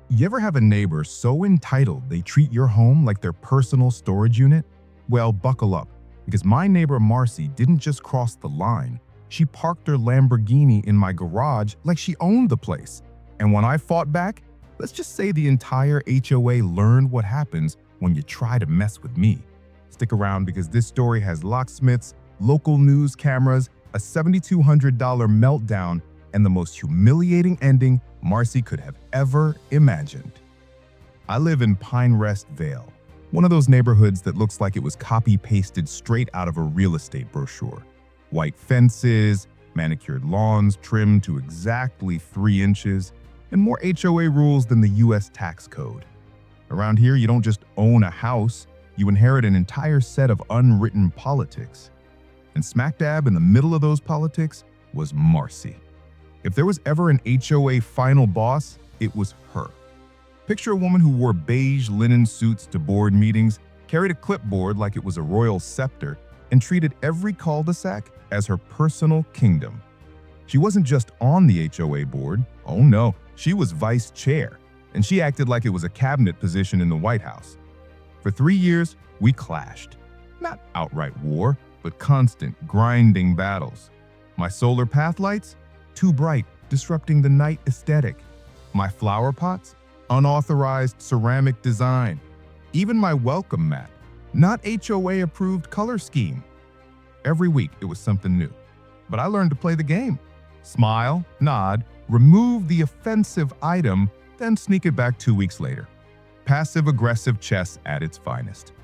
You ever have a neighbor so entitled they treat your home like their personal storage unit? Well, buckle up, because my neighbor Marcy didn't just cross the line. She parked her Lamborghini in my garage like she owned the place. And when I fought back, let's just say the entire HOA learned what happens when you try to mess with me. Stick around because this story has locksmiths, local news cameras, a $7,200 meltdown, and the most humiliating ending Marcy could have ever imagined. I live in Pine Rest Vale, one of those neighborhoods that looks like it was copy-pasted straight out of a real estate brochure. White fences, manicured lawns trimmed to exactly 3 inches, and more HOA rules than the US tax code. Around here, you don't just own a house, you inherit an entire set of unwritten politics. And smack dab in the middle of those politics was Marcy. If there was ever an HOA final boss, it was her. Picture a woman who wore beige linen suits to board meetings, carried a clipboard like it was a royal scepter, and treated every cul-de-sac as her personal kingdom. She wasn't just on the HOA board. Oh no, she was vice chair, and she acted like it was a cabinet position in the White House. For 3 years, we clashed. Not outright war, but constant, grinding battles. My solar path lights? Too bright, disrupting the night aesthetic. My flower pots? Unauthorized ceramic design. Even my welcome mat? Not HOA-approved color scheme. Every week, it was something new. But I learned to play the game. Smile, nod, remove the offensive item, then sneak it back 2 weeks later. Passive-aggressive chess at its finest.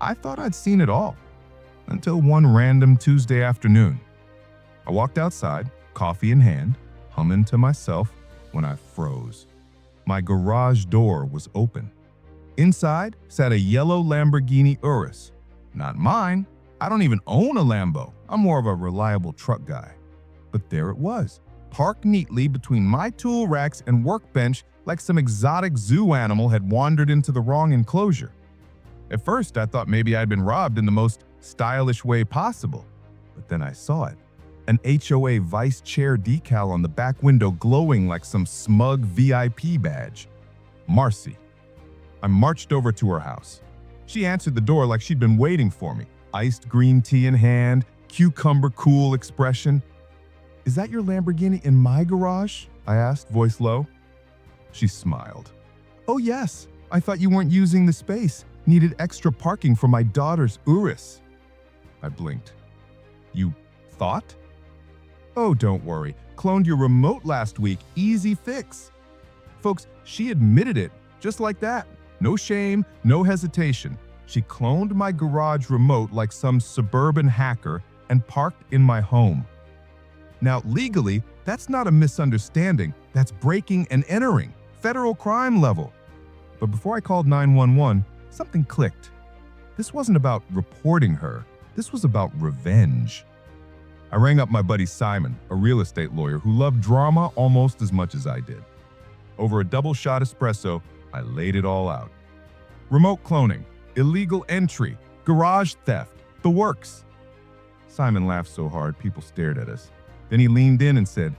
I thought I'd seen it all, until one random Tuesday afternoon. I walked outside, coffee in hand, humming to myself, when I froze. My garage door was open. Inside sat a yellow Lamborghini Urus. Not mine. I don't even own a Lambo. I'm more of a reliable truck guy. But there it was, parked neatly between my tool racks and workbench like some exotic zoo animal had wandered into the wrong enclosure. At first, I thought maybe I'd been robbed in the most stylish way possible. But then I saw it. An HOA vice chair decal on the back window glowing like some smug VIP badge. Marcy. I marched over to her house. She answered the door like she'd been waiting for me. Iced green tea in hand, cucumber cool expression. "Is that your Lamborghini in my garage?" I asked, voice low. She smiled. "Oh yes, I thought you weren't using the space. Needed extra parking for my daughter's Urus." I blinked. "You thought?" "Oh, don't worry. Cloned your remote last week. Easy fix." Folks, she admitted it, just like that. No shame, no hesitation. She cloned my garage remote like some suburban hacker and parked in my home. Now, legally, that's not a misunderstanding. That's breaking and entering. Federal crime level. But before I called 911, something clicked. This wasn't about reporting her. This was about revenge. I rang up my buddy Simon, a real estate lawyer who loved drama almost as much as I did. Over a double-shot espresso, I laid it all out. Remote cloning, illegal entry, garage theft, the works. Simon laughed so hard, people stared at us. Then he leaned in and said,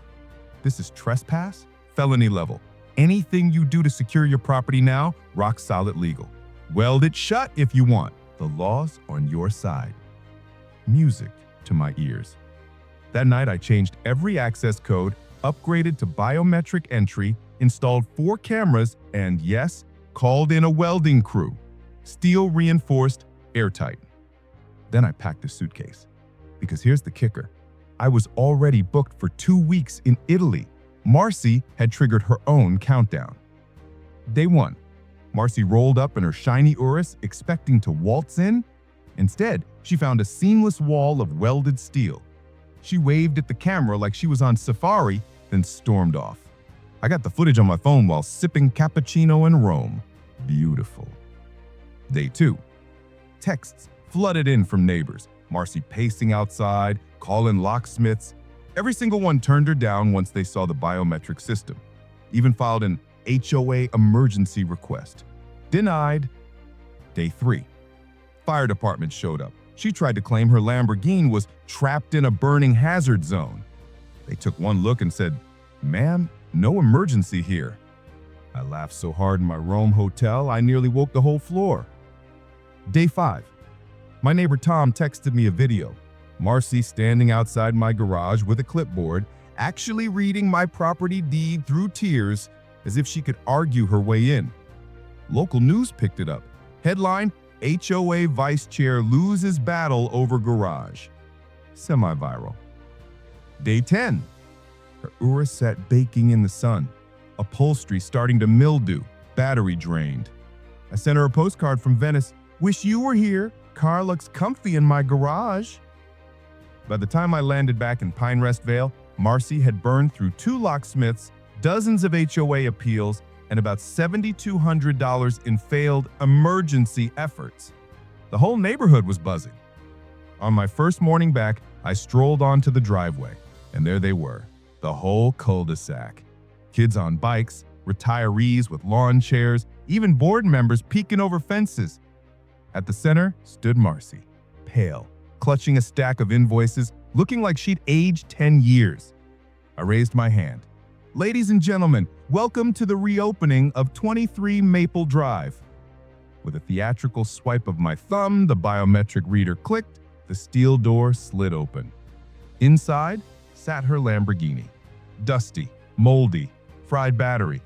"This is trespass, felony level. Anything you do to secure your property now, rock solid legal. Weld it shut if you want. The law's on your side." Music to my ears. That night, I changed every access code, upgraded to biometric entry, installed 4 cameras, and yes, called in a welding crew. Steel reinforced, airtight. Then I packed a suitcase. Because here's the kicker. I was already booked for 2 weeks in Italy. Marcy had triggered her own countdown. Day 1. Marcy rolled up in her shiny Urus, expecting to waltz in. Instead, she found a seamless wall of welded steel. She waved at the camera like she was on safari, then stormed off. I got the footage on my phone while sipping cappuccino in Rome. Beautiful. Day 2. Texts flooded in from neighbors. Marcy pacing outside, calling locksmiths. Every single one turned her down once they saw the biometric system. Even filed an HOA emergency request. Denied. Day 3. Fire department showed up. She tried to claim her Lamborghini was trapped in a burning hazard zone. They took one look and said, "Ma'am, no emergency here." I laughed so hard in my Rome hotel, I nearly woke the whole floor. Day 5. My neighbor Tom texted me a video. Marcy standing outside my garage with a clipboard, actually reading my property deed through tears as if she could argue her way in. Local news picked it up. Headline, HOA Vice Chair loses battle over garage. Semi-viral. Day 10. Her Ura sat baking in the sun. Upholstery starting to mildew. Battery drained. I sent her a postcard from Venice. Wish you were here. Car looks comfy in my garage. By the time I landed back in Pine Rest Vale, Marcy had burned through 2 locksmiths, dozens of HOA appeals, and about $7,200 in failed emergency efforts. The whole neighborhood was buzzing. On my first morning back, I strolled onto the driveway, and there they were, the whole cul-de-sac. Kids on bikes, retirees with lawn chairs, even board members peeking over fences. At the center stood Marcy, pale, clutching a stack of invoices, looking like she'd aged 10 years. I raised my hand. Ladies and gentlemen, welcome to the reopening of 23 Maple Drive. With a theatrical swipe of my thumb, the biometric reader clicked, the steel door slid open. Inside sat her Lamborghini. Dusty, moldy, fried battery,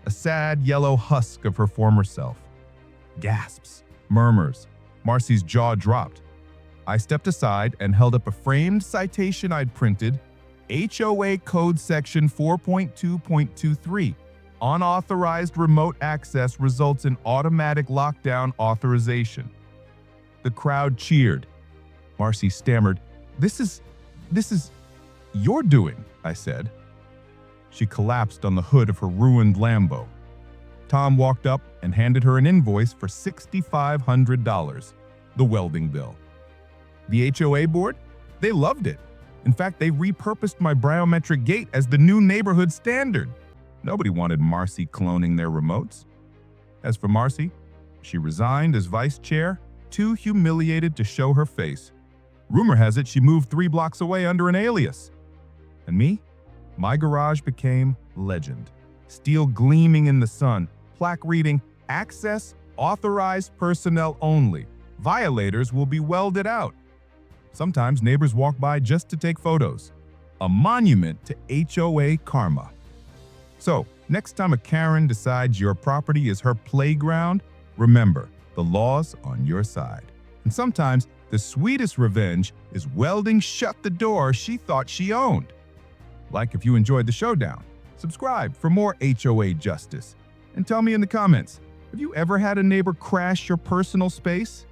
a sad yellow husk of her former self. Gasps, murmurs. Marcy's jaw dropped. I stepped aside and held up a framed citation I'd printed, HOA Code Section 4.2.23. Unauthorized remote access results in automatic lockdown authorization. The crowd cheered. Marcy stammered, This is your doing, I said. She collapsed on the hood of her ruined Lambo. Tom walked up and handed her an invoice for $6,500, the welding bill. The HOA board? They loved it. In fact, they repurposed my biometric gate as the new neighborhood standard. Nobody wanted Marcy cloning their remotes. As for Marcy, she resigned as vice chair, too humiliated to show her face. Rumor has it she moved 3 blocks away under an alias. And me? My garage became legend. Steel gleaming in the sun, plaque reading, access authorized personnel only. Violators will be welded out. Sometimes neighbors walk by just to take photos. A monument to HOA karma. So, next time a Karen decides your property is her playground, remember, the law's on your side. And sometimes, the sweetest revenge is welding shut the door she thought she owned. Like if you enjoyed the showdown. Subscribe for more HOA justice. And tell me in the comments, have you ever had a neighbor crash your personal space?